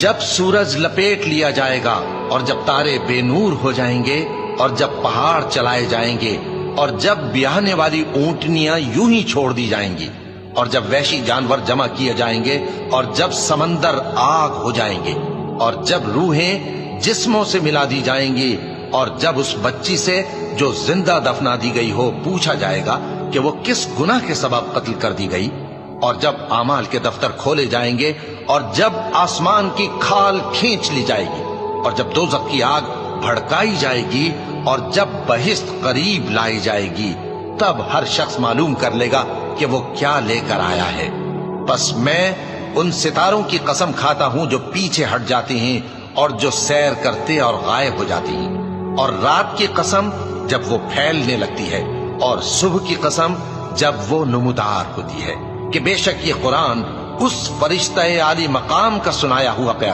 جب سورج لپیٹ لیا جائے گا اور جب تارے بے نور ہو جائیں گے اور جب پہاڑ چلائے جائیں گے اور جب بیاہنے والی اونٹنیاں یوں ہی چھوڑ دی جائیں گی اور جب وحشی جانور جمع کیے جائیں گے اور جب سمندر آگ ہو جائیں گے اور جب روحیں جسموں سے ملا دی جائیں گی اور جب اس بچی سے جو زندہ دفنا دی گئی ہو پوچھا جائے گا کہ وہ کس گناہ کے سبب قتل کر دی گئی، اور جب اعمال کے دفتر کھولے جائیں گے اور جب آسمان کی کھال کھینچ لی جائے گی اور جب دوزخ کی آگ بھڑکائی جائے گی اور جب بہشت قریب لائی جائے گی، تب ہر شخص معلوم کر لے گا کہ وہ کیا لے کر آیا ہے۔ بس میں ان ستاروں کی قسم کھاتا ہوں جو پیچھے ہٹ جاتی ہیں اور جو سیر کرتے اور غائب ہو جاتی ہیں، اور رات کی قسم جب وہ پھیلنے لگتی ہے، اور صبح کی قسم جب وہ نمودار ہوتی ہے، کہ بے شک یہ قرآن اس فرشتہ عالی مقام کا سنایا ہوا پیغام